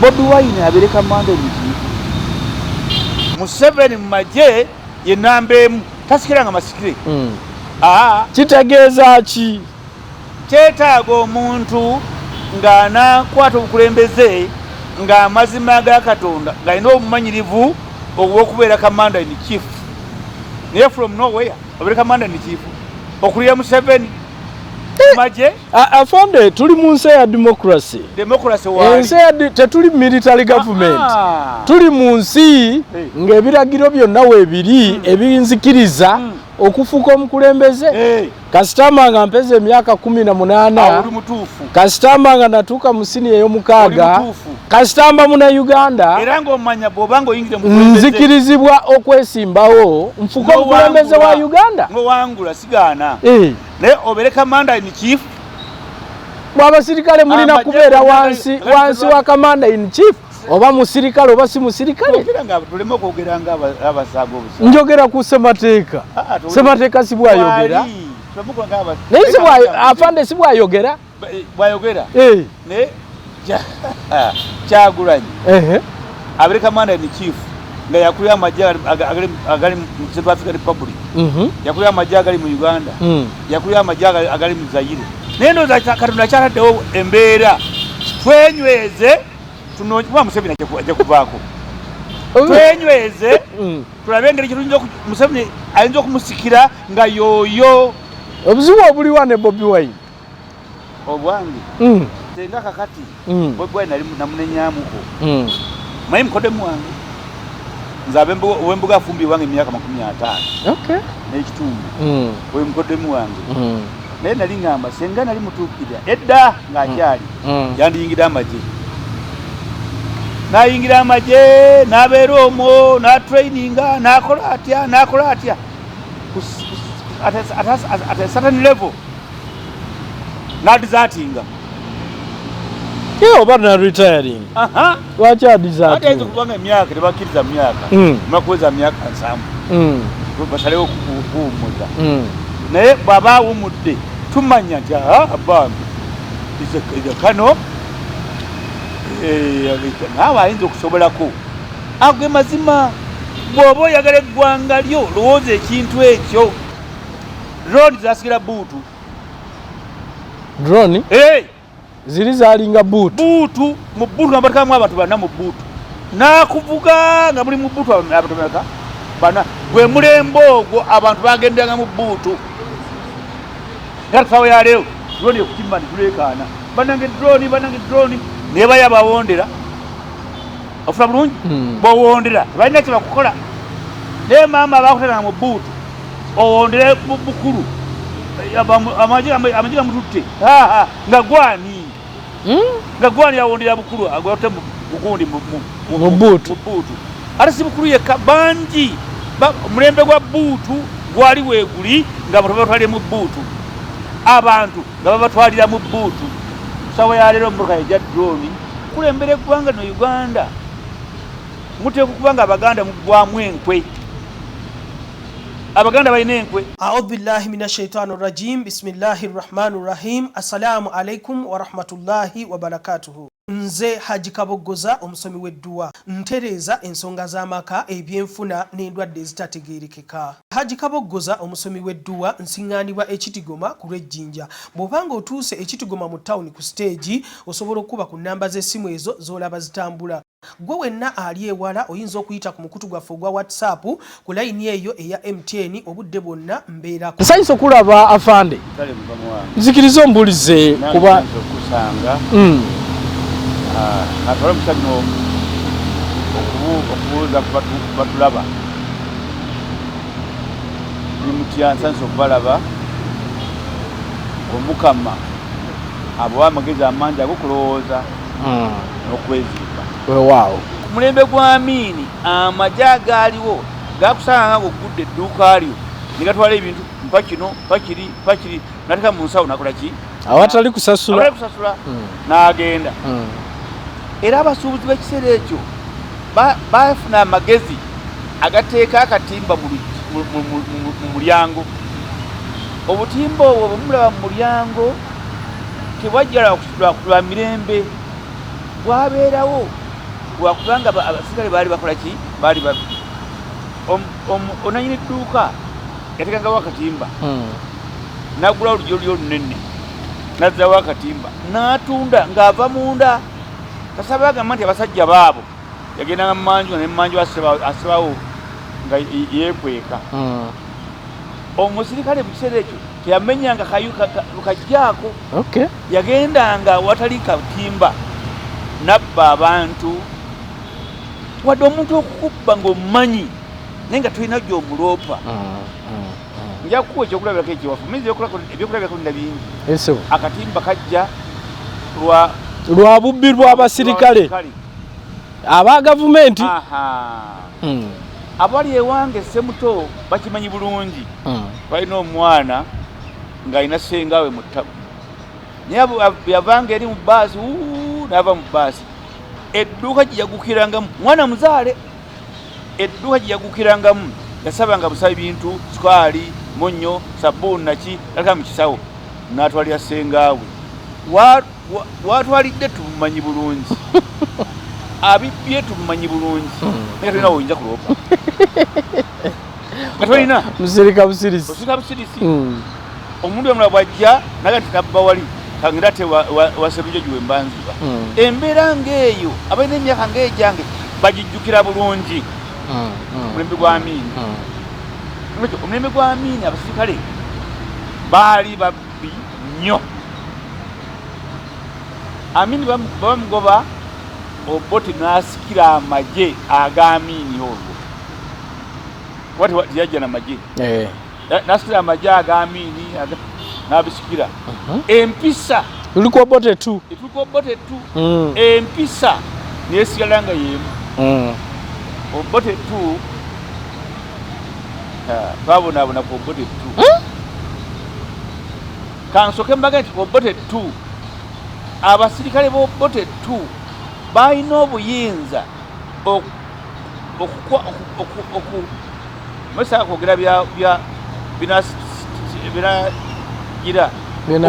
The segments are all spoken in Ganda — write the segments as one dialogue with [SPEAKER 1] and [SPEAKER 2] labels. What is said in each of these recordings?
[SPEAKER 1] Bobiwine abeere Commander in Chief. Museveni mu magye ye namba emu tasikiranga masikire.
[SPEAKER 2] Kitegeeza ki?
[SPEAKER 1] Kyetaaga omuntu ng'anaakwata obukulembeze ng'amazima ga Katonda ng'alina obumanyirivu obw'okubeera Commander in Chief. Naye from nowhere abeere Commander in Chief okulira Museveni magye.
[SPEAKER 2] Afande tuli mu nsi ya democracy.
[SPEAKER 1] Democracy waali.
[SPEAKER 2] Ensi tetuli military government. Tuli mu nsi ng'ebiragiro byonna weebiri ebinzikiriza okufuuka omukulembeze. Kasitama nga mpeze emyaka 18. Kasitama nga natuuka mu sini ey'omukaaga. Kasitamba muna Uganda.
[SPEAKER 1] Era ng'omanya bw'obanga oyingire mu kulembeze.
[SPEAKER 2] Nzikirizibwa okwesimbawo nfuuka omukulembeze wa Uganda.
[SPEAKER 1] Ng'owangula sigaana. Naye obeere Commander in Chief.
[SPEAKER 2] Bw'abasirikale mulina kubeera wansi wa Commander in Chief. Oba musirikale oba si musirikale.
[SPEAKER 1] Tuleme okwogera ng'abasaaga obusa.
[SPEAKER 2] Njogera ku ssemateeka. Ssemateeka si bwayogera. Naye afande si bwayogera.
[SPEAKER 1] Bwayogera. Naye Kyagulanyi abeere Commander in Chief nga yakulira amagye agali mu South African Republic. Yakulira amagye agali mu Uganda. Yakulira amagye agali mu Zaire. Naye ndowooza Katonda akyataddewo embeera twenyweze tuno Museveni ajja kuvaako. Twenyweze tulabe engeri gye Museveni ayinza okumusikira nga y'oyo.
[SPEAKER 2] Obuzibu obuliwa ne Bobiwine
[SPEAKER 1] obwange senga kakati Bobiwine nali namunenyamuko mayi mukodemu wange nze ow'embuga afumbi wange emyaka 50 n'ekitundu oyo mukodemu wange naye nali ngamba senga nali mutuukirira edda ng'akyali yandiyingira amagye n'ayingira amagye n'abeera omwo n'atraininga n'akola atya at a certain level n'adizatinga
[SPEAKER 2] oba na retiring. Lwaki adizatinga?
[SPEAKER 1] Ate kubanga emyaka tebakkiriza myaka makuweza myaka 7 basalewo kuwummuza naye bw'aba awummudde tumanya nti abambi kano naawe ayinza okusobolako ago mazima. Bw'oba oyagala eggwanga lyo lowooza ekintu ekyo. Drone zaasigira buutu.
[SPEAKER 2] Drone? Ziri zaalinga buutu.
[SPEAKER 1] Buutu mu buutu nga batekamu abantu bana mu buutu. N'akuvuga nga muli mu buutu abantu bana. Gwe mulembe ogwo abantu bagendanga mu buutu. Nga tusawo ya leo drone ekukimba nituleekaana. Banange drone naye baya bawondera. Ofuna bulungi? Bw'owondera balina kye bakukola. Naye maama bakutana mu buutu owondere bukulu amagye gamututte nga gwani awondera bukulu agwate bugundi mu buutu. Ate si bukulu yekka bangi omulembe gwa buutu gwali weeguli nga abantu babatwalire mu buutu. Abantu nga babatwalira mu buutu. Sawa ya leero mmotoka ejja drone kulembera eggwanga no Uganda. Muteeka okuba nga Abaganda muggwamu enkwe. Abaganda balina enkwe.
[SPEAKER 3] A'udhu billahi minash shaitani rajim. Bismillahir rahmanir rahim. Assalamu alaikum wa rahmatullahi wa barakatuhu. Nze Haji Kaboggoza omusomi w'edduwa ntereeza ensonga z'amaka ebyenfuna n'endwadde ezitategeerekeka. Haji Kaboggoza omusomi w'edduwa nsiŋŋaanibwa Ekitigoma ku lw'Ejjinja. Bw'obanga otuuse Ekitigoma mu ttawuni ku stage osobola okuba ku nnamba z'essimu ezo z'olaba zitambula. Gwe wenna ali ewala oyinza okuyita ku mukutu gwaffe ogwa WhatsApp ku layini eyo eya MTN obudde bwonna mbeerako.
[SPEAKER 2] Nsanyusa okulaba afande. Nzikiriza ombulize kuba
[SPEAKER 1] okusanga atwala musano okubuuza batulaba nimutya nsanso okubalaba omukama abo amagezi amangi agokulowooza n'okwezimba.
[SPEAKER 2] Weewaawo
[SPEAKER 1] ku mulembe gwa Amini amagye agaaliwo gakusanga nga ogudde edduuka lyo ne gatwala ebintu pakiri nateeka mu nsawo nakola ki
[SPEAKER 2] awatali kusasula
[SPEAKER 1] n'agenda. Era abasuubuzi b'ekiseera ekyo bafuna amagezi agateeka akatimba mu mulyango. Obutimba obwo bwemulaba mu mulyango tebwajja lwa mirembe, bwabeerawo wakubanga abasirikale baali bakola ki baali onanyini dduuka yatekangawo akatimba nagula olugyo olunene nazzawo akatimba n'atunda ng'ava munda kasaba agamba nti abasajja baabo yagendanga mumanju nemumanju asibawo nga yeekweka omusirikale mu kiseera ekyo teyamenyanga kajjaako yagendanga watali katimba nabba abantu wadde omuntu okukubba ng'omumanyi naye nga tulina gy'omuloopa nja kukuwa ekyokulabirako ekiwafu minzi ebyokulabirako nina bingi akatimba kajja
[SPEAKER 2] lwa bubbi lw'abasirikale aba gavumenti
[SPEAKER 1] abali ewange Semuto bakimanyi bulungi balina omwana ng'alina ssengawe mu ttabu naye yavanga eri mu baasi n'ava mu baasi edduuka gyeyagukirangamu mwana muzaale edduuka gyeyagukirangamu yasabanga busabi bintu sukali munnyo sabbuuni naki naleka mu kisawo n'atwalira ssengawe watwalidde tumumanyi bulungi abibbye tumumanyi bulungi naye tulina woyinza kuloopa nga tolina
[SPEAKER 2] musirika busirisi omuntu omulala bwajja naga nti nabba wali kangera te wa Serunjoji we mbanziba embeera ng'eyo abalina emyaka ng'egyange bagijjukira bulungi omulembe gwa Amini omulembe gwa Amini abasirikale baali babbi nnyo Amini bamugoba Obote n'asikira amagye aga Amini olwo wati yajja n'amagye n'asikira amagye aga Amini n'abisikira empisa tuliko Obote 2
[SPEAKER 1] empisa neesigala nga yemu Obote 2 twabonaabona ku Obote 2 kansoke mbaga nti Obote 2 abasirikale b'Obote 2 balina obuyinza masaka kwogera binagira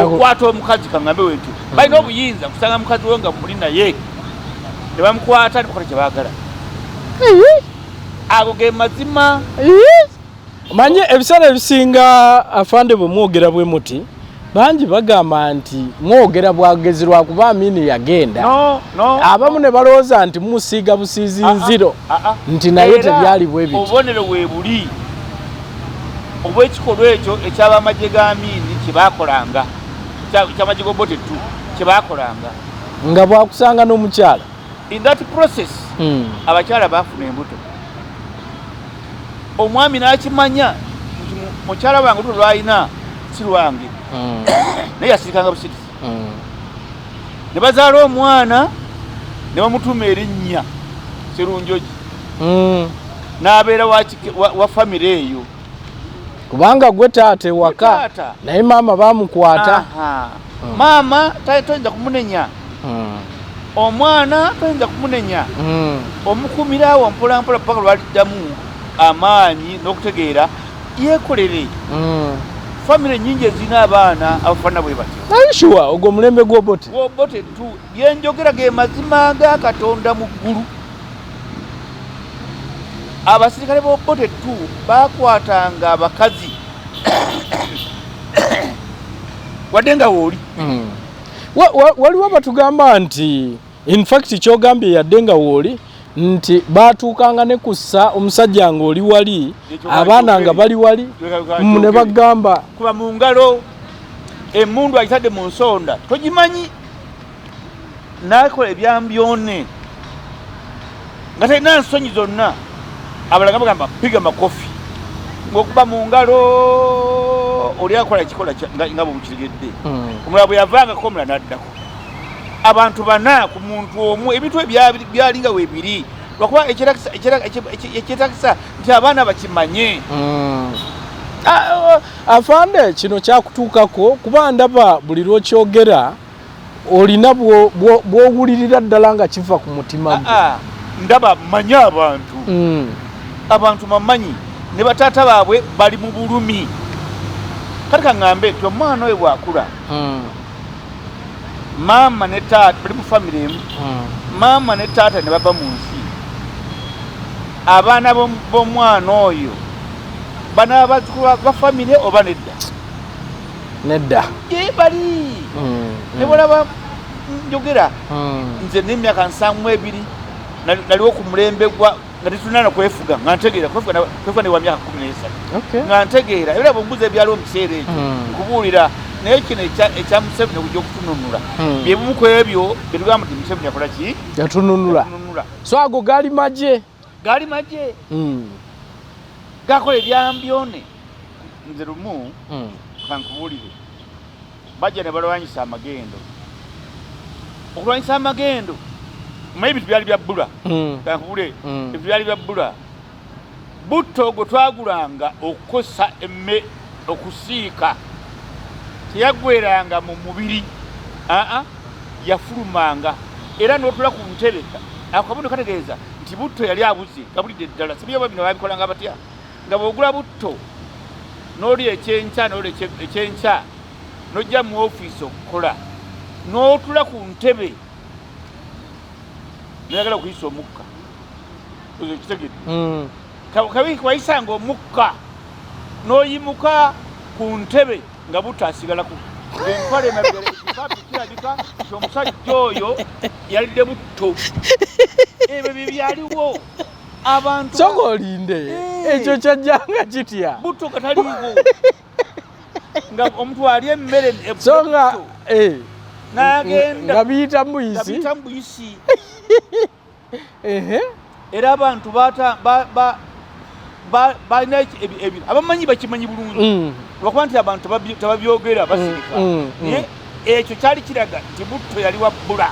[SPEAKER 1] okukwata omukazi kaŋŋambe wenti balina obuyinza kusanga mukazi we nga muli naye ne bamukwata ne bakola kye baagala ago ge mazima
[SPEAKER 2] manye ebiseera ebisinga afande bwe mwogera bwe muti bangi bagamba nti mwogera bwagezi lwakuba Amini yagenda abamu ne balowooza nti musiiga busiizi nziro nti naye tebyali bwe biti
[SPEAKER 1] obubonero we buli obw'ekikolwa ekyo eky'abamagye ga Amini kye baakolanga ekyamagye g'Obote 2 kye baakolanga
[SPEAKER 2] nga bwakusanga n'omukyala
[SPEAKER 1] in that process abakyala baafuna embuto omwami n'akimanya nti mukyala wange luto lwalina si lwange naye yasirikanga busirisi ne bazaala omwana ne bamutuuma erinnya Serunjoji n'abeera wa famire eyo
[SPEAKER 2] kubanga gwe taata ewaka naye maama baamukwata
[SPEAKER 1] maama toyinza kumunenya omwana toyinza kumunenya omukumirawo mpolampola paka lwaliddamu amaanyi n'okutegeera yeekolere famire nyingi ezina abaana abafaana bwe batyo
[SPEAKER 2] aishuwa ogwo mulembe gw'Obote
[SPEAKER 1] 2 byenjogera ge mazima ga Katonda mu ggulu abasirikale b'Obote 2 bakwatanga abakazi wadde nga wooli
[SPEAKER 2] waliwo batugamba nti in fact kyogambye yadde nga wooli nti batuukanga ne kussa omusajja ng'oli wali abaana nga bali wali ne bagamba
[SPEAKER 1] kuba mu ngalo emmundu agitadde mu nsonda togimanyi n'akola ebyambyone nga talina nsonyi zonna abalala bagamba piga makofi ng'okuba mu ngalo oli akola ekikola nga bwemukirigedde omulala bwe yavangako omulala n'addako abantu bana ku muntu omu ebintu byalinga weebiri lwakuba ekyetakisa nti abaana bakimanye
[SPEAKER 2] afande kino kyakutuukako kuba ndaba buli lwokyogera olina bw'owulirira ddala nga kiva ku mutima
[SPEAKER 1] ndaba manye abantu mamanyi ne bataata baabwe bali mu bulumi kati kaŋŋambe nti omwana we bwakula mama ne taata bali mu family emu mama ne taata ne baba mu nsi abaana b'omwana oyo bana ba family oba nedda bali ne bolaba njogera nze n'emyaka 72 naliwo ku mulembe gwa nga tetunana kwefuga nga ntegeera kwefuga ne wa myaka 13 nga ntegeera era bw'ombuza ebyaliwo mu kiseera ekyo nkubuulira naye kino ekya Museveni okujja okutununula bye bumu ku ebyo bye tugamba nti Museveni yakola ki
[SPEAKER 2] yatununula so ago gaali magye gakola ebyambyone nze lumu kankubuulire bajja ne balwanyisa amagendo okulwanyisa amagendo omanyi ebintu byali bya bbula kankubule ebintu byali bya bbula butto gwe twagulanga okukosa emme okusiika teyagweranga mu mubiri yafulumanga era n'otula ku ntebe akabuno kategeeza nti butto yali abuze gabulidde ddala sibyoba bino babikolanga batya nga bw'ogula butto n'oli ekyenkya n'ojja mu ofiisi okukola n'otula ku ntebe nayagala okuyisa omukka kitegedde kawiiki wayisanga omukka n'oyimuka ku ntebe nga butto asigalaku empale ekipapi kirabika nti omusajja oyo yalidde butto ebyo bye byaliwo abantu soka olinde ekyo kyajjanga kitya
[SPEAKER 1] butto kataliiwo nga omuntu ali emmere
[SPEAKER 2] songa
[SPEAKER 1] n'agenda
[SPEAKER 2] nga biyita mbuyisi
[SPEAKER 1] era abantu balina ebintu abamanyi bakimanyi bulungi lwakuba nti abantu tebabyogera basirika naye ekyo kyali kiraga nti butto yali wa bbula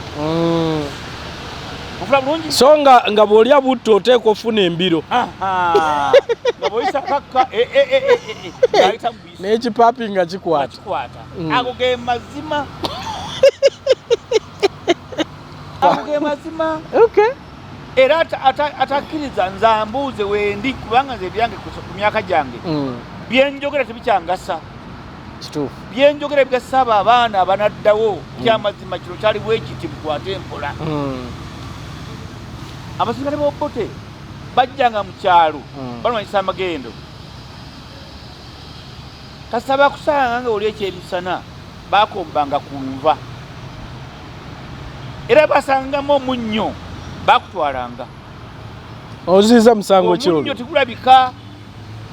[SPEAKER 1] ofula bulungi
[SPEAKER 2] so nga bw'olya butto oteeka ofuna embiro
[SPEAKER 1] nga bw'oyisa kakka ayita mbuyisi
[SPEAKER 2] n'ekipaapi nga kikwata
[SPEAKER 1] ago ge mazima era atakkiriza nze ambuuze wendi kubanga nze ebyange ku myaka gyange byenjogera tebikyangasa
[SPEAKER 2] kituufu
[SPEAKER 1] byenjogera bigasa abo abaana abanaddawo kyamazima kino kyali bwekiti bukwate empola abasirikale b'obote bajjanga mu kyalo balwanyisa amagendo kasaba kusanga nga oli ekyemisana bakombanga ku nva era basangamu omunnyo bakutwalanga
[SPEAKER 2] oziiza musango ki
[SPEAKER 1] omunnyo tegulabika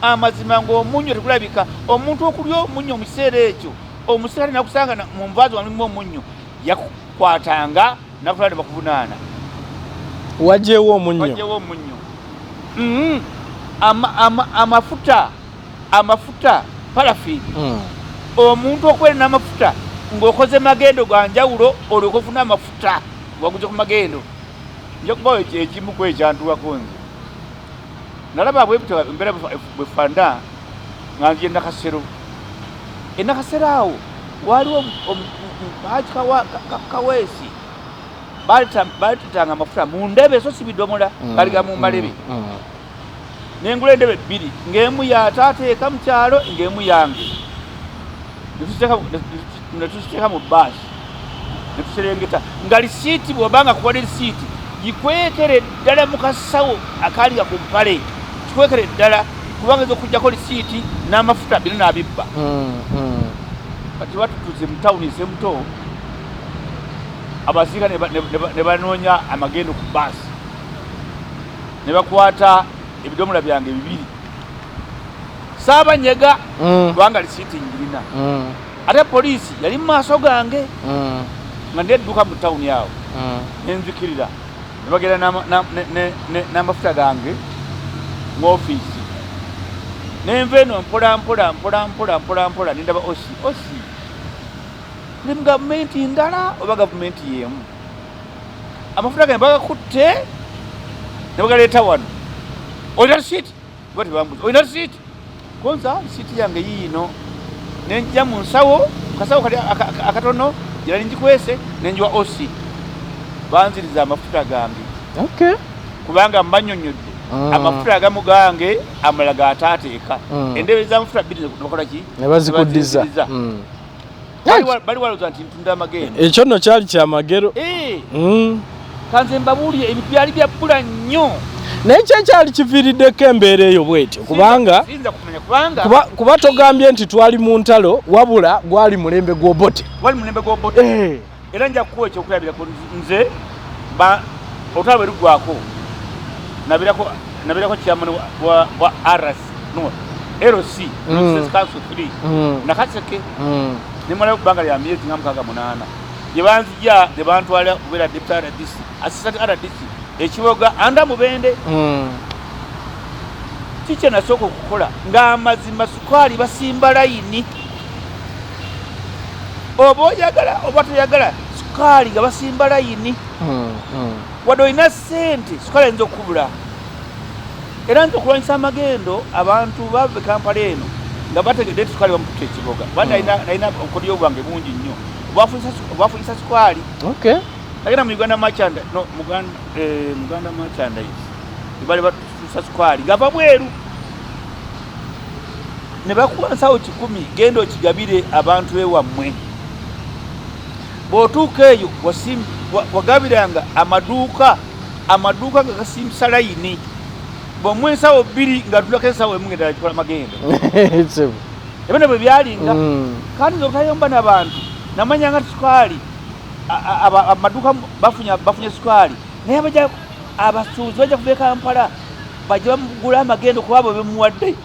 [SPEAKER 1] amazima ng'omunnyo tegulabika omuntu okulya omunnyo mu kiseera ekyo omusirikale nakusanga mu nva zo walimu omunnyo yakukwatanga nakutwala ne bakuvunaana
[SPEAKER 2] wajjeewo omunnyo
[SPEAKER 1] amafuta parafini omuntu okubeera n'amafuta ng'okoze magendo ga njawulo olyoka ofuna amafuta waguze ku magendo nja kubawo ekimu ku ekyantuwako nze nalaba bwebita embeera bwefanda nga nzye nakasero enakasero awo waliwo kaweesi balitanga amafuta mu ndebe so si bidomola galiga mu malebe nengula endebe 2 ng'emu yataateeka mu kyalo ng'emu yange netuziteeka mu baasi netuserengeta nga lisiiti bw'obanga kuwali lisiiti gikwekere ddala mu kasawo akaaliga ku mpale kikwekere ddala kubanga ez'okugjako lisiiti n'amafuta bino n'abibba kati batutuze mu tawuni esemuto abasiika ne banoonya amagendo ku baasi ne bakwata ebidomola byange 2 saabanyega kubanga lisiiti ngirina ate poliisi yali mu maaso gange nga ndedduka mu tawuni awo nenzikirira ne bagenda n'amafuta gange mu ofiisi nenva eno mpola nindaba osi tuli mu gavumenti ndala oba gavumenti y'emu amafuta gange bagakutte ne bagaleeta wano olina lisiiti ba tebambuza olina lisiiti konza lisiiti yange yiino nenjja mu nsawo kasawo kali akatono era ninjikwese nenjiwa osi banziriza amafuta gange kubanga mbanyonyodde amafuta agamu gange amala gataateeka endebe z'amafuta 2 nebakola ki
[SPEAKER 2] ne bazikuddiza
[SPEAKER 1] bali waloza nti ntunda amagendo
[SPEAKER 2] ekyo nno kyali kya magero
[SPEAKER 1] kanze mbabuulire ebintu byali bya bbula nnyo
[SPEAKER 2] naye kyekyali kiviiriddeko embeera eyo bwetyo kubanga kuba togambye nti twali mu ntalo wabula gwali mulembe gw'obote
[SPEAKER 1] era nja kukuwa ekyokulabirako nze olutalo bwe luggwako nabirako chairman wa LC Council 3 nakaseke nimala kubanga ya myezi nga 68 gye banzija ne bantwala kubera deputy RDC assistant RDC ekiboga anda mubende kiche nasoko kukola ng'amazima sukali basimba layini oba oyagala oba toyagala sukali nga basimba layini wado ina sente sukali nzo kubula era nzo kulwanyisa amagendo abantu bave Kampala eno nga bategedde sukali bamututte ekiboga banda ina okodyo bwange bungi nnyo bwafunyisa sukali agenda mu Uganda merchandise Muganda merchandise bali batusa sukali ngava bweru ne bakuwansawo 10 gendo kigabire abantu bewammwe bw'otuuka eyo wagabiranga amaduuka nga gasimbisa layini bw'omuwa ensawo 2 nga tulako ensawo emu ngenda kikola magendo ebyo bwe byalinga kandi ng'obutayomba n'abantu namanya nga sukali amaduuka bafunye sukali naye abasuubuzi bajja kuva e Kampala bajja bamugula amagendo kuba abo bemuwadde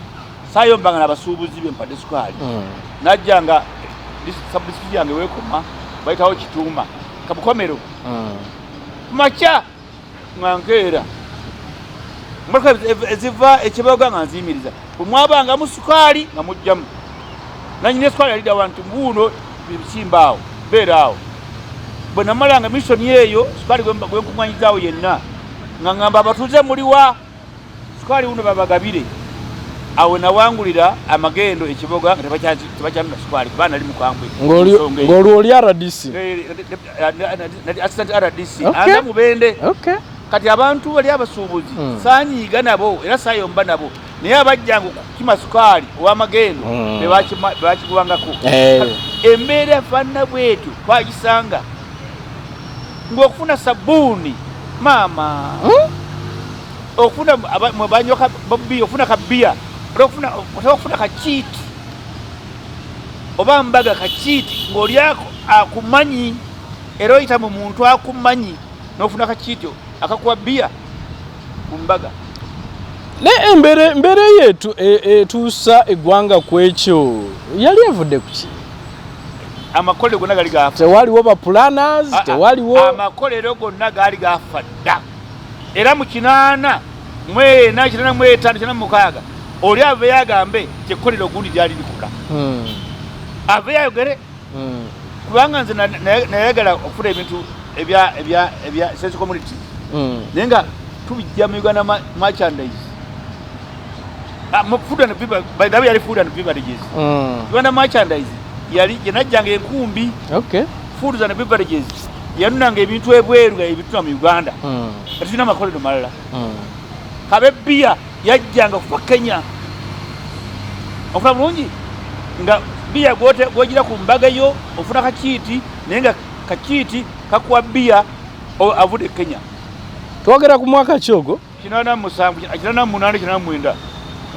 [SPEAKER 1] saayombanga n'abasuubuzi bempadde sukali najja nga sabudisiti yange weekoma bayitawo Kituuma Kabukomero makya nga nkeera mmotoka eziva ekiboga nga nziyimiriza bwemwabangamu sukali nga mujjamu nanyina sukali yalida abantu mbuuno bikimbaawo beeraawo bwe namalanga missoni eyo sukali gwenkuŋŋanyizaawo yenna nga ŋŋamba abatuuze muliwa sukali uno babagabire awo nawangulira amagendo ekiboga nga tebakyalina sukali kuba nali mukambwe
[SPEAKER 2] ng'olwo oli RDC
[SPEAKER 1] assistant RDC anda mubende kati abantu bali abasuubuzi saanyiiga nabo era saayomba nabo naye abajjanga okukima sukali ow'amagendo bebakigubangako embeera efaanana bwetyo twagisanga ng'okufuna sabbuuni maama okufuna mwebanyoka bbiya okufuna kabbiya okufuna kakiiti oba mbaga kakiiti ng'olyako akumanyi era oyita mu muntu akumanyi n'ofuna kakiiti akakuwa bbiya mu mbaga
[SPEAKER 2] naye embeera yeetu etuusa eggwanga ku ekyo yali evudde ku ki
[SPEAKER 1] amakolero gonna gali gafa
[SPEAKER 2] tewaliwo ba planners tewaliwo
[SPEAKER 1] amakolero gonna gali gafa dda era mu 8 mwena 85 oli aveyo agambe kyekolero gundi lyali likola aveyo ayogere kubanga nze nayagala okufuna ebintu ebya sense community naye nga tubijja mu Uganda merchandise food and beverage yali food and beverages Uganda merchandise yali yenajjanga enkumbi food and beverages yanunanga ebintu ebweru nga ebituna mu Uganda tulina amakolero malala kabe bbiya yajjanga kuva Kenya ofuna bulungi nga bbiya gwogira ku mbaga yo ofuna kakiiti naye nga kakiiti kakuwa bbiya avudde Kenya
[SPEAKER 2] twogera ku mwaka kyogo
[SPEAKER 1] 87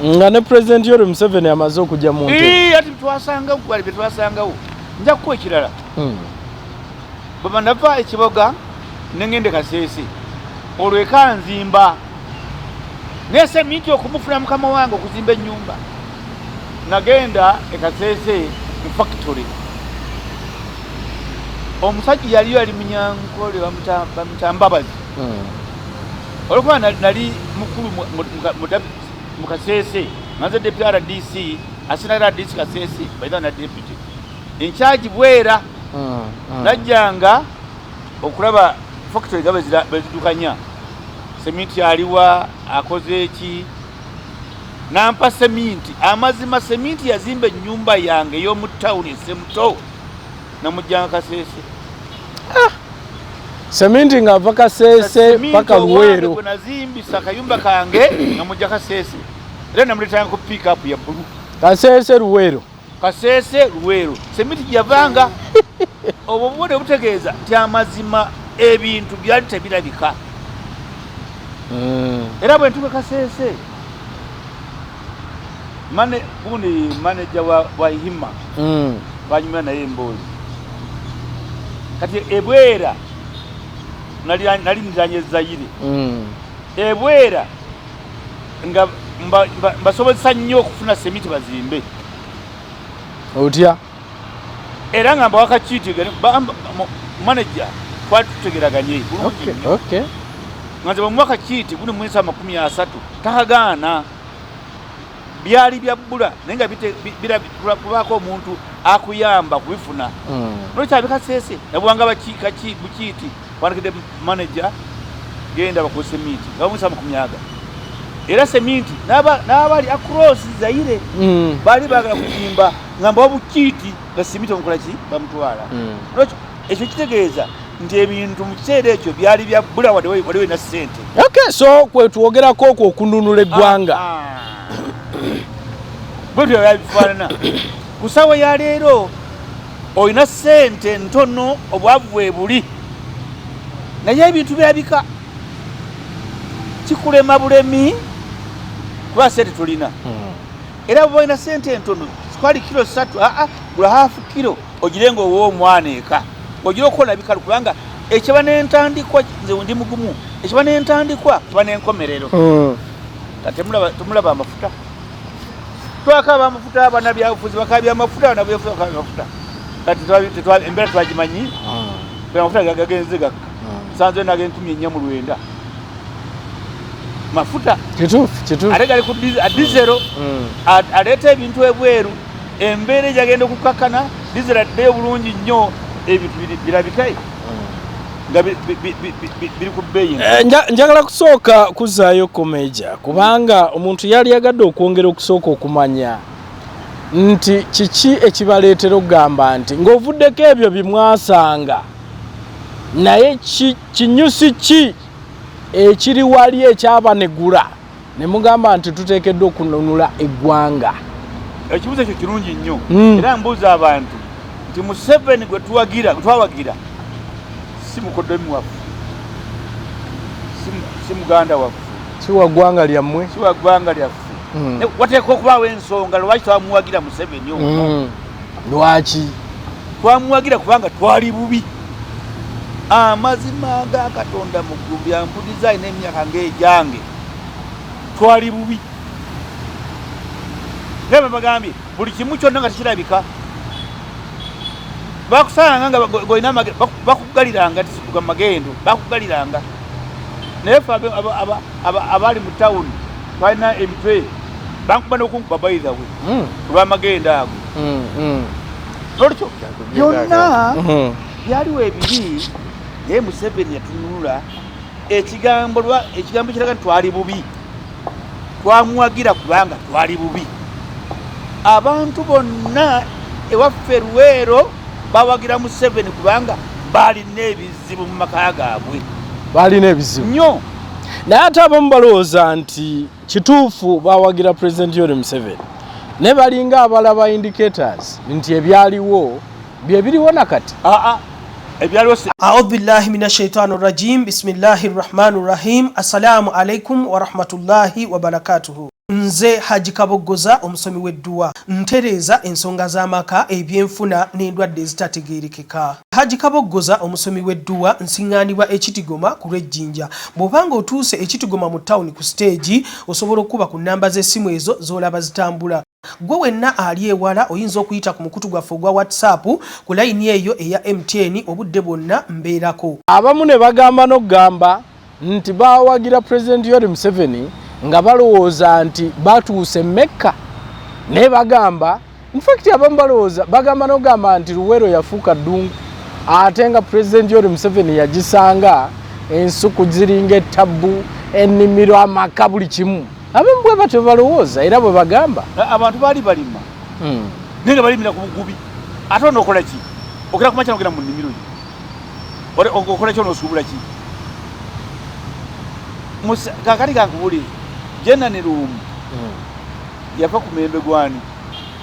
[SPEAKER 2] nga ne President Yoweri Museveni amaze okujja mu nte
[SPEAKER 1] ati twasangawo nja kukuwa ekirala bwe nava ekiboga nengende Kasese olwo ekanzimba nese minti okumufuna mukama wange okuzimba ennyumba nagenda Kasese mu factory omusajja yali munyankole bamutambabazi olwokuba nali mukulu mu Kasese nganze deputy RDC asina RDC Kasese baita na deputy in charge bwera najjanga okulaba factory gabe bezidukanya seminti aliwa akoze eki nampa seminti amazima seminti yazimbe nyumba yange yo mu town esemuto namujjanga Kasese
[SPEAKER 2] seminti nga ava Kasese paka Luweero
[SPEAKER 1] kuna zimbisa kayumba kange namujja Kasese era namletanga ku pick up ya bulu
[SPEAKER 2] Kasese Luweero
[SPEAKER 1] Kasese Luweero semiti gyavanga obwo bwode butegeeza nti amazima ebintu byali tebirabika. Era bwe ntuuka Kasese gundi manager wa Ihima banyuma naye Mboozi kati ebwera nali ndiranye Zaire ebwera nga mbasobozesa nnyo okufuna semiti bazimbe
[SPEAKER 2] otya
[SPEAKER 1] era nga mbawaka kiiti manager twatutegeraganye
[SPEAKER 2] okay
[SPEAKER 1] nganze bamwaka kiiti guno mwezi 30 takagaana byali bya bbula naye nga kubaako omuntu akuyamba kubifuna nokyabika Kasese nabwanga bukiiti bandikidde manager genda bakozesa emiti nga bamwezi 30 era seminti n'abali across Zaire bali bagala kuzimba ngamba wabukiiti nga simiti omukola ki bamutwala ekyo kitegeeza nti ebintu mu kiseera ekyo byali bya bbula waliwo na ssente.
[SPEAKER 2] Okay, so kwetwogerako okwo okununula eggwanga
[SPEAKER 1] bwetyo byabifaanana ku ssaawa ya leero olina ssente ntono obwavu bwe buli naye ebintu byabika kikulema bulemi kuba ssente tulina era bwe olina ssente ntono sikwali kilo 3 gula hafu kilo ogirenga ow'omwana eka ogira okukola bikalu kubanga ekiba n'entandikwa nze ndi mugumu ekiba n'entandikwa kiba n'enkomerero temulaba amafuta twakaba amafuta abanabyabufuzi bakabya amafuta banabyabufuzi bakabya amafuta kati embeera twagimanyi amafuta gagenze gakka sanze nage 14,900 mafuta
[SPEAKER 2] kituufu
[SPEAKER 1] ate gali ku dizero aleeta ebintu ebweru embeera egyagenda okukakkana dizero addeyo bulungi nnyo ebintu birabikae nga biri ku bbeeyi.
[SPEAKER 2] Njagala kusooka kuzaayo komeja kubanga omuntu yali yagadde okwongera okusooka okumanya nti kiki ekibaleetera okugamba nti ng'ovuddeko ebyo bimwasanga naye kinyusi ki ekiri wali ekyabanegula ne mugamba nti tuteekeddwa okununula eggwanga.
[SPEAKER 1] Ekibuuzo ekyo kirungi nnyo era mbuuza abantu nti Museveni gwe twawagira si mukoddomi waffe si muganda waffe
[SPEAKER 2] si wa ggwanga lyammwe
[SPEAKER 1] si wa ggwanga lyaffe wateeka okubaawo ensonga lwaki twamuwagira Museveni
[SPEAKER 2] lwaki
[SPEAKER 1] twamuwagira kubanga twali bubi amazima ga Katonda muggulu yampuliza alina emyaka ng'egyange twali bubi ngebe bagambye buli kimu kyonna nga tekirabika bakusanga nga goina bakugaliranga tisikuga magendo bakugaliranga naye fe abali mu tawuni twalina emitwe bankuba n'okunkuba by the way olw'amagendo ago olwekyo byonna byaliwo ebiri naye Museveni yatununula ekigambo kiraga nti twali bubi twamuwagira kubanga twali bubi abantu bonna ewaffe Luweero bawagira Museveni kubanga balina ebizibu mu maka gaabwe
[SPEAKER 2] balina ebizibu
[SPEAKER 1] nnyo
[SPEAKER 2] naye ate abamu balowooza nti kituufu bawagira President Yoweri Museveni ne balinga abalaba indicators nti ebyaliwo bye biriwo nakati
[SPEAKER 3] A'udhu billahi minash shaitani rajim. Bismillahir rahmanir rahim. Assalamu alaikum wa rahmatullahi wa barakatuhu. Nze Haji Kaboggoza omusomi w'edduwa ntereeza ensonga z'amaka ebyenfuna n'endwadde ezitategeerekeka. Haji Kaboggoza omusomi w'edduwa nsiŋŋaanibwa Ekitigoma ku lw'Ejjinja. Bw'obanga otuuse Ekitigoma mu ttawuni ku siteegi osobola okuba ku nnamba z'essimu ezo z'olaba zitambula. Gwe wenna ali ewala oyinza okuyita ku mukutu gwaffe ogwa WhatsApp ku layini eyo eya MTN obudde bwonna mbeerako.
[SPEAKER 2] Abamu ne bagamba n'okugamba nti bawagira President Yoweri Museveni nga balowooza nti batuuse Mecca ne bagamba in fact abamu balowooza bagamba n'okugamba nti Luweero yafuuka ddungu ate nga President Yoweri Museveni yagisanga ensuku ziringa ettabbu ennimiro amaka buli kimu. Abamu bwe batyo balowooza era bwe bagamba
[SPEAKER 1] abantu baali balima naye nga balimira ku bugubi ate onookola ki okera kumakya nogenda mu nnimiro okola ki onoosuubula ki kakati kankubuli Jenna ne Luumu yafa ku muyembe gwani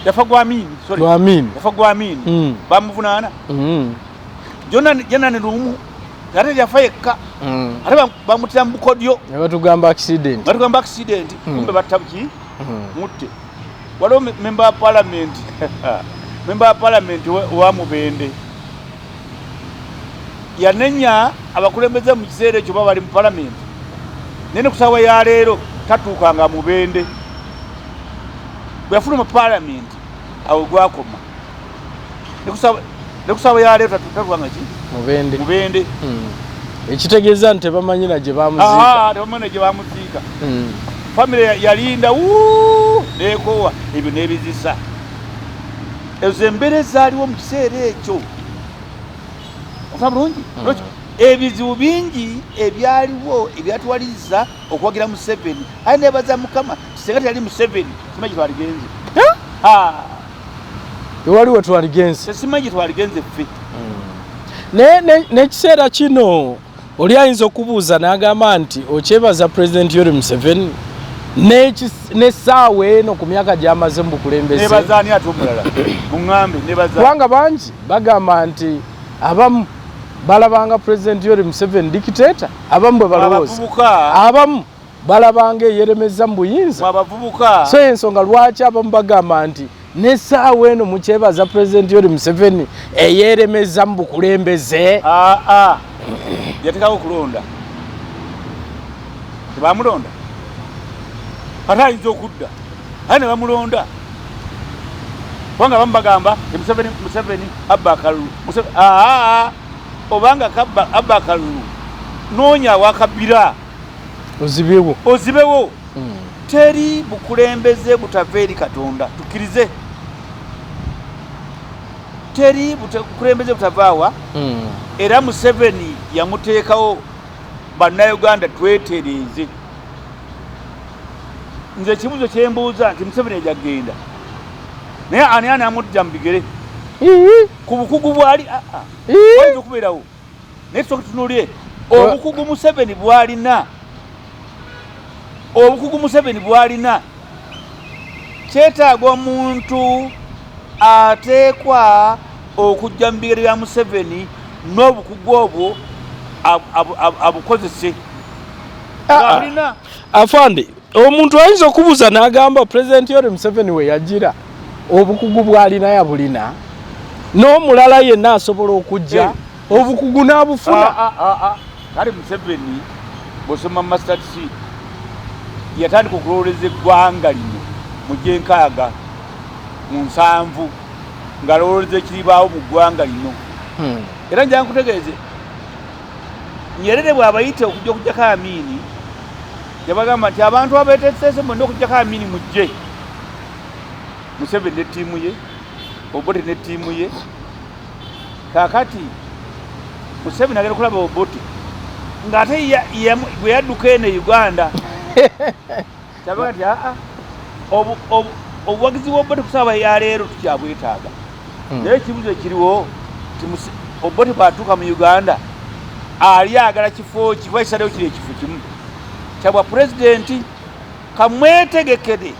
[SPEAKER 1] yafa gwamini sorry
[SPEAKER 2] gwamini
[SPEAKER 1] yafa gwamini bamuvunana jona ne lumu ate yafa yekka ate bamutira mukodyo
[SPEAKER 2] ne batugamba accident
[SPEAKER 1] kumbe batabuki mutte waliwo member of parliament wa Mubende yanenya abakulembeze mu kiseera ekyo bali mu parliament nene kusawa ya leero tatuukanga Mubende bwe yafuna mu parliament awo gwakoma ne kusawa ya leero tatuukanga ki Mubende
[SPEAKER 2] ekitegeeza nti tebamanyira gye bamuziika family yalinda nekowa ebyo nebizisa ezo embeera ezaaliwo mu kiseera ekyo bulungi ebizibu bingi ebyaliwo ebyatuwaliza okuwagira Museveni aye nebaza Mukama kisenga teyali Museveni simanyi twaligenze ewaliwo twaligenze
[SPEAKER 1] simanyi twaligenze ffe
[SPEAKER 2] n'ekiseera kino oli ayinza okubuuza n'agamba nti okyebaza President Yoweri Museveni n'essaawa eno ku myaka gy'amaze mu bukulembeze
[SPEAKER 1] nebaza ani ate omulala muŋŋambe nebaza
[SPEAKER 2] kubanga bangi bagamba nti abamu balabanga President Yoweri Museveni dictator abamu bwe balowooza abamu balabanga eyeremeza mu buyinza
[SPEAKER 1] abavubuka
[SPEAKER 2] so ensonga lwaki abamu bagamba nti n'essaawa eno mukyebaza President Yoweri Museveni eyeremeza mu bukulembeze
[SPEAKER 1] yatekako kulonda tebamulonda ate ayinza okudda aye ne bamulonda kubanga abamu bagamba Museveni abba akalulu obanga abba akalulu noonya awakabira ozibewo teri bukulembeze butava eri Katonda tukkirize teri bukulembeze butavaawa era Museveni yamuteekawo bannayuganda twetereeze nze ekibuzo kyembuuza nti Museveni ejagenda naye ani amudja mu bigere ku bukugu bwali wayinza okubeerawo naye tusooka tutunuulire obukugu Museveni bwalina kyetaaga omuntu ateekwa okujja mu bigere bya Museveni n'obukugu obwo abukozese
[SPEAKER 2] afande omuntu ayinza okubuuza n'agamba President Yoweri Museveni we yagira obukugu bwalina yabulina n'omulala yenna asobola okujja obukugu n'abufuna
[SPEAKER 1] kale Museveni bw'osoma mastatisi yatandika okulowoleza eggwanga lino mu gyenkaaga mu 7 ng'alowoleza ekiribaawo mu ggwanga lino era njala nkutegeeze Nyerere bw'abayita okujjako Amini yabagamba nti abantu abeeteeseese mwenda okujjako Amini mujje Museveni ne ttiimu ye Obote ne ttiimu ye kaakati Museveni agenda kulaba Obote ng'ate bwe yadduka eno e Uganda kyabaga nti obuwagizi bw'Obote ku ssaawa ya leero tukyabwetaaga naye ekibuzo ekiriwo ti Obote bw'atuuka mu Uganda ali agala kifo kiva kisalewo kiri ekifo kimu kyabwa pulezidenti kamwetegekere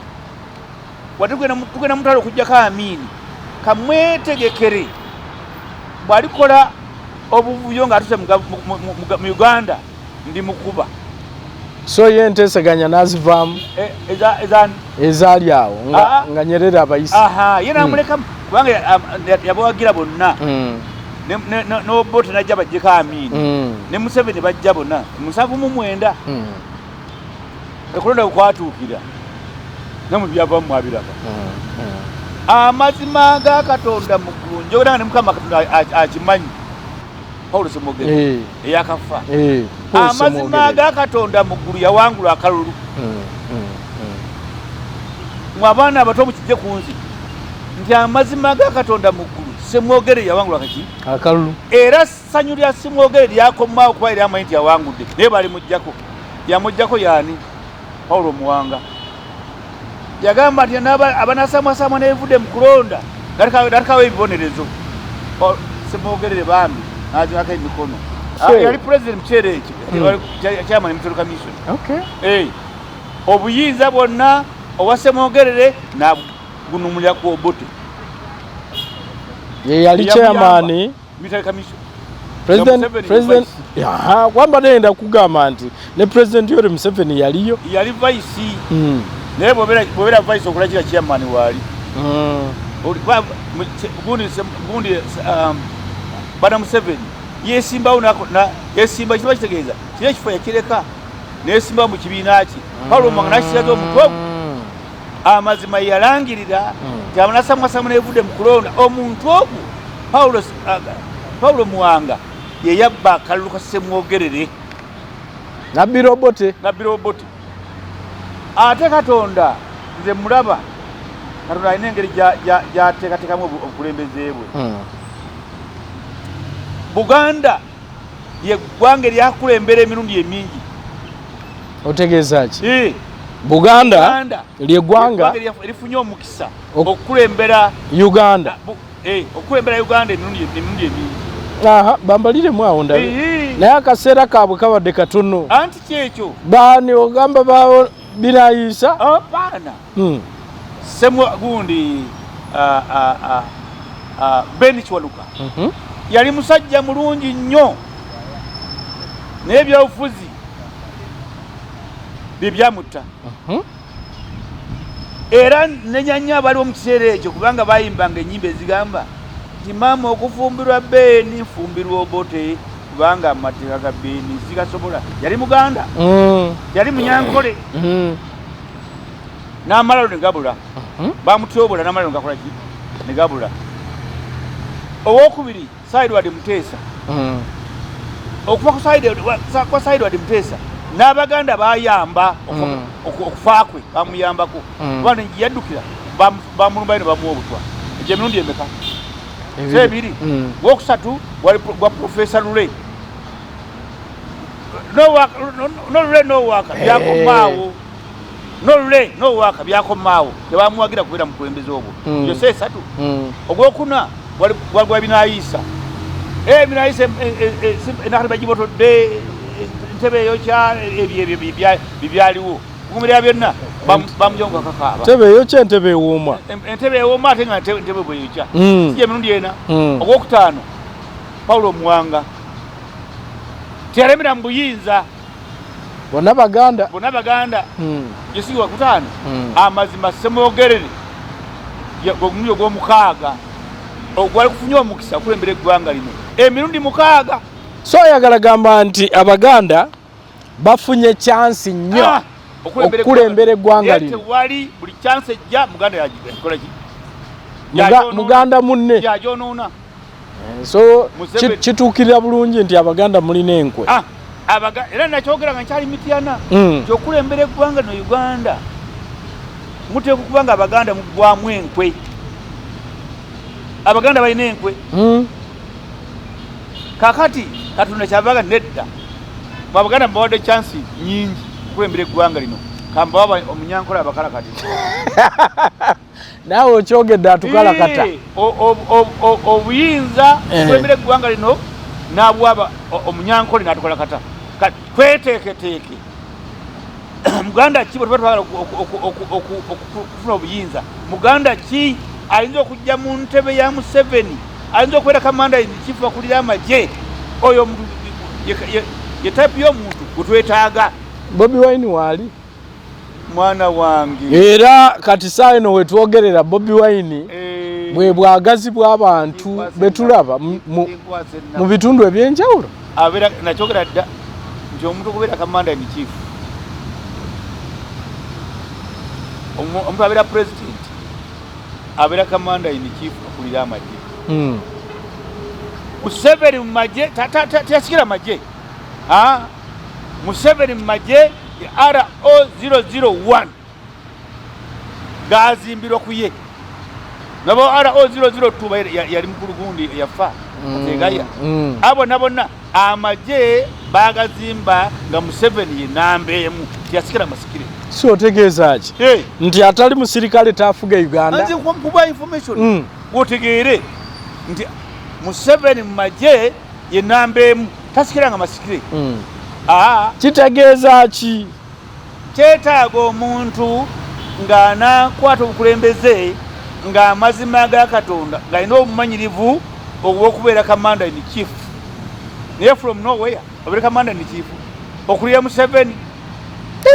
[SPEAKER 1] tugenda mutala okujjako Amini kamwetegekere bw'alikola obuvuyo ng'atuse mu Uganda ndi mukuba
[SPEAKER 2] so ye nteeseganya n'azivaamu ezaali awo nga Nyerere abayisi
[SPEAKER 1] ye n'amuleka kubanga yabawagira bonna n'Obote najja bajjeko Amini ne Museveni bajja bonna 79 ekulonda kwatuukira namwe byavamu mwabiraba amazima ga Katonda muggulu njogera ne Mukama Katonda akimanyi Paulo Semogere eyakafa amazima ga Katonda muggulu yawangula akalulu mwe abaana abato mukijje ku nsi nti amazima ga Katonda muggulu Semogere yawangula kaki
[SPEAKER 2] akalulu
[SPEAKER 1] era ssanyu lya Semogere lyakomawo kuba eryamanyi nti yawangudde naye bali mujjako yamujjako yaani Paulo Muwanga yagamba nti abanasamwasamwa n'ebivudde mu kulonda gatikawo ebibonerezo Semogere bambi n'azimako emikono yali president mu kiseera ekyo chairman Electoral Commission obuyinza bwonna obwa Semogere guno mulyako Obote
[SPEAKER 2] ye yali chairman
[SPEAKER 1] military commission
[SPEAKER 2] president ya kwamba nenda kugamba nti ne president yori Museveni yaliyo
[SPEAKER 1] yali vice naye bobera vice okulakira chairman wali gundi bana Museveni yesimba na yesimba kiba kitegeeza kile kifo yakireka nesimba mu kibiina ki Paulo Mwanganashirazo omutogo amazima yalangirira tyamanasamwasamu nevude mu kulonda omuntu ogwo Paulo Muwanga ye yabba akalulu kasemwogerere
[SPEAKER 2] Nabbi Obote
[SPEAKER 1] ate Katonda nze mulaba Katonda alina engeri gyateekateekamu obukulembeze bwe Buganda ye ggwanga eryakulembera emirundi emingi
[SPEAKER 2] otegeeza ki Buganda ly'eggwanga
[SPEAKER 1] erifunye omukisa okulembera
[SPEAKER 2] Uganda
[SPEAKER 1] okulembera Uganda emirundi emingi
[SPEAKER 2] bambalire mwawo ndabe naye akaseera kaabwe kabadde katono
[SPEAKER 1] anti kyekyo
[SPEAKER 2] baani ogamba bawo binayisa
[SPEAKER 1] apaana semwa gundi Ben Kiwanuka yali musajja mulungi nnyo naye ebyobufuzi bye byamutta era nenyanya abaliwo mu kiseera ekyo kubanga bayimbanga ennyimba ezigamba nti maama okufumbirwa Beeni nfumbirwa Obote kubanga amateeka ga Beeni sigasobola yali Muganda yali Munyankole n'amalalo ne gabula bamutyobola n'amalalo ngakola ki ne gabula owokubiri Saidwadi Muteesa okuva ku Saidwadi Muteesa n'Abaganda bayamba okufaakwe bamuyambako kubanga yaddukira bamulumbayo ne bamuwa obutwa ekyo emirundi emeka sebiri wokusatu gwa Professor Lule nowaka byakomaawo nowaka byakomaawo tebamuwagira kubeera mukulembeze ogwo yo sesatu ogwokuna gwa binayisa binayisa enakati bagibotodde ntebe eyo kya ebyo bibyaliwo kumirira byonna bamujonga kakaaba
[SPEAKER 2] ntebe eyo kya ntebe ewooma
[SPEAKER 1] entebe ewooma ate nga ntebe bweyo kya si emirundi ena ogwokutaano Paulo Muwanga teyalemera mu buyinza
[SPEAKER 2] bonna Baganda
[SPEAKER 1] yesiwa kutaano amazima semwogerere ogumuli ogw'omukaaga ogwali kufunye omukisa okulembera eggwanga lino emirundi 6
[SPEAKER 2] so oyagala gamba nti Abaganda bafunye chansi nnyo okulembera eggwanga lino
[SPEAKER 1] tewali buli chance ejja Muganda yakola ki
[SPEAKER 2] Muganda munne
[SPEAKER 1] yajonoona
[SPEAKER 2] so kituukirira bulungi nti Abaganda mulina enkwe
[SPEAKER 1] era nakyogera nga nkyali mityana kyokulembera eggwanga no Uganda muteeka okuba nga Abaganda mugwamu enkwe Abaganda balina enkwe kakati Katonda kyavaga nedda Abaganda bawadde chance nyingi okulembera eggwanga lino kamba waba Omunyankole abakalakati
[SPEAKER 2] naawe okyogedde atukalakata
[SPEAKER 1] obuyinza okulembera eggwanga lino nabwaba Omunyankole n'atukalakata tweteeketeeke Muganda ki bwe tuba twagala okufuna obuyinza Muganda ki ayinza okujja mu ntebe ya Museveni ayinza okubeera kamanda chief akulira amagye oyo ye type y'omuntu gutwetaaga
[SPEAKER 2] Bobiwine wali
[SPEAKER 1] mwana wange
[SPEAKER 2] era kati saa eno wetwogerera Bobiwine bwe bwagazi bw'abantu betulaba mu bitundu ebyenjawulo
[SPEAKER 1] abeera nakyogera dda nti omuntu okubeera kamanda in chief omuntu abeera president abeera kamanda in chief akulira amagye Museveni mu magye teyasikira magye Museveni mu magye RO001 gazimbirwa ku ye nabo RO002 yali mukulu gundi yafa ategaya abo nabonna amagye bagazimba nga Museveni ye nambeemu teyasikira masikire
[SPEAKER 2] si otegeeza ki nti atali musirikale tafuga Uganda
[SPEAKER 1] nze kuba information wotegeere nti Museveni mu magye ye nambeemu tasikira nga masikire
[SPEAKER 2] kitegeeza ki
[SPEAKER 1] kyetaaga omuntu ng'anakwata obukulembeze nga amazima ga Katonda ng'alina obumanyirivu obw'okubeera commander in chief naye from nowhere obeera commander in chief okulira Museveni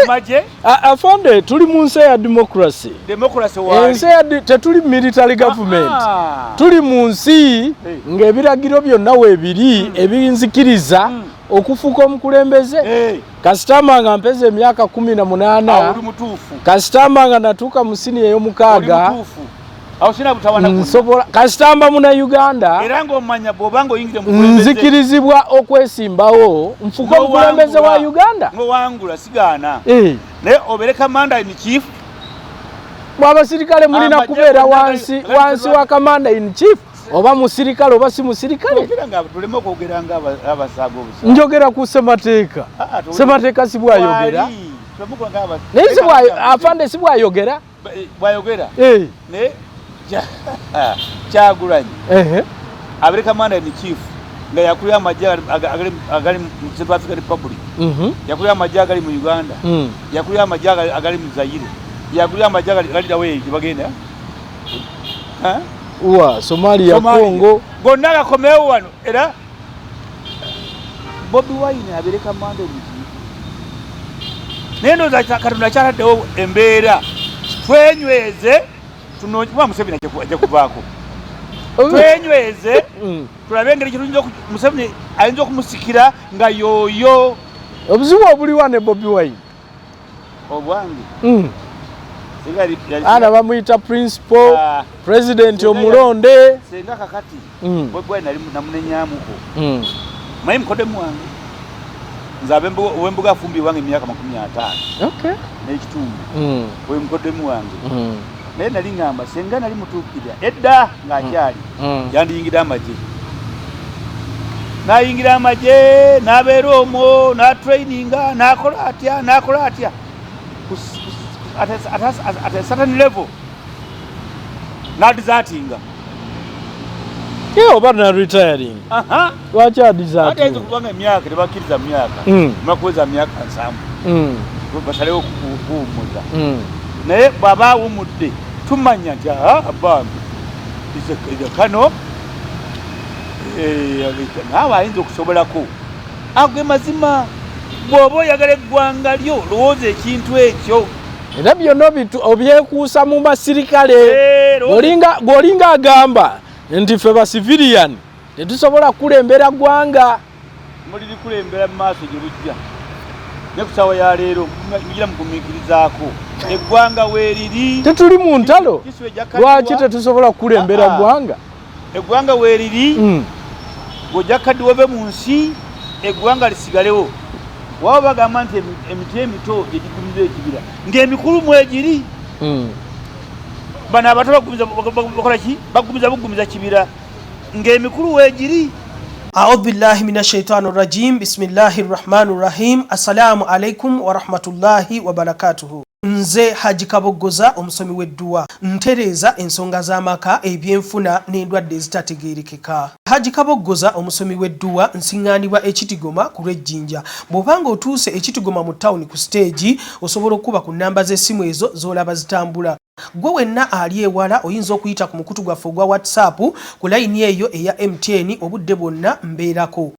[SPEAKER 1] maje
[SPEAKER 2] afande tuli mu nsi ya democracy
[SPEAKER 1] wali
[SPEAKER 2] ensi tetuli military government tuli mu nsi ng'ebiragiro byonna weebiri ebinzikiriza okufuuka omukulembeze kasitama nga mpeza emyaka 18 kasitama nga natuuka mu sini ey'omukaaga nsobola kasitamba muna Uganda
[SPEAKER 1] era ng'omanya bw'obanga oyingire mu
[SPEAKER 2] nzikirizibwa okwesimbawo nfuuka omukulembeze wa Uganda
[SPEAKER 1] ng'owangula sigaana naye obeere commander in chief
[SPEAKER 2] abasirikale mulina kubeera wansi wa commander in chief oba musirikale oba si musirikale
[SPEAKER 1] tuleme okwogera nga abasaaga obusa
[SPEAKER 2] njogera ku ssemateeka ssemateeka si bwayogera naye afande si bwayogera
[SPEAKER 1] naye Kyagulanyi abeere commander in chief nga yakulira amagye agali mu Central African Republic yakulira amagye agali mu Uganda yakulira amagye agali mu Zaire yakulira amagye agali dawe gye bagenda
[SPEAKER 2] Somalia Congo
[SPEAKER 1] gonna gakomewo wano era Bobiwine abeere commander in chief naye ndowooza Katonda akyataddewo embeera twenyweze tunokuba Museveni ajja kuvaako twenyweze tulabe engeri kyetuyinza Museveni ayinza okumusikira nga yooyo
[SPEAKER 2] obuzibu obuliwa ne Bobiwine
[SPEAKER 1] obwange
[SPEAKER 2] ana bamuyita principal president omulonde
[SPEAKER 1] senga kakati Bobiwine namunenyamuko mayi mukodemu wange nze wembuga afumbi wange emyaka 50 n'ekitundu we mukodemu wange naye nali ngamba senga nali mutuukirira edda ng'akyali yandiyingira amagye n'ayingira amagye n'abeera omwo n'atraininga n'akola atya at a certain level n'adizatinga
[SPEAKER 2] oba na retiring lwaki adizatinga
[SPEAKER 1] kubanga emyaka tebakkiriza myaka makuweza myaka 7 basalewo okuwummuza naye bw'aba awummudde tumanya nti bambi kano naawe ayinza okusobolako ago mazima bw'oba oyagala eggwanga lyo lowooza ekintu ekyo
[SPEAKER 2] era byonna obyekuusa mu basirikale gwolinga agamba nti ffe ba civilian tetusobola kulembera ggwanga
[SPEAKER 1] muliri kulembera mu maaso gye bujja ne ku ssaawa ya leero mugira mugumiikirizaako eggwanga weeriri
[SPEAKER 2] tetuli mu ntalo lwaki tetusobola kulembera ggwanga
[SPEAKER 1] eggwanga weeriri ng'ojja kadde wove mu nsi eggwanga lisigalewo waba bagamba nti emiti emito egigumiza ekibira ng'emikulu mwegiri bano abato bakola ki bagumiza kibira ng'emikulu weegiri
[SPEAKER 3] أعوذ بالله من الشيطان الرجيم بسم الله الرحمن الرحيم السلام عليكم ورحمة الله وبركاته Nze Haji Kabogoza omusomi w'edduwa ntereeza ensonga z'amaka ebyenfuna n'endwadde ezitategeerekeka. Haji Kabogoza omusomi w'edduwa nsiŋŋaanibwa Ekitigoma ku Lwejjinja. Bw'obanga otuuse Ekitigoma mu ttawuni ku siteegi osobola okuba ku nnamba z'essimu ezo z'olaba zitambula. Gwe wenna ali ewala oyinza okuyita ku mukutu gwaffe ogwa WhatsApp ku layini eyo eya MTN obudde bwonna mbeerako.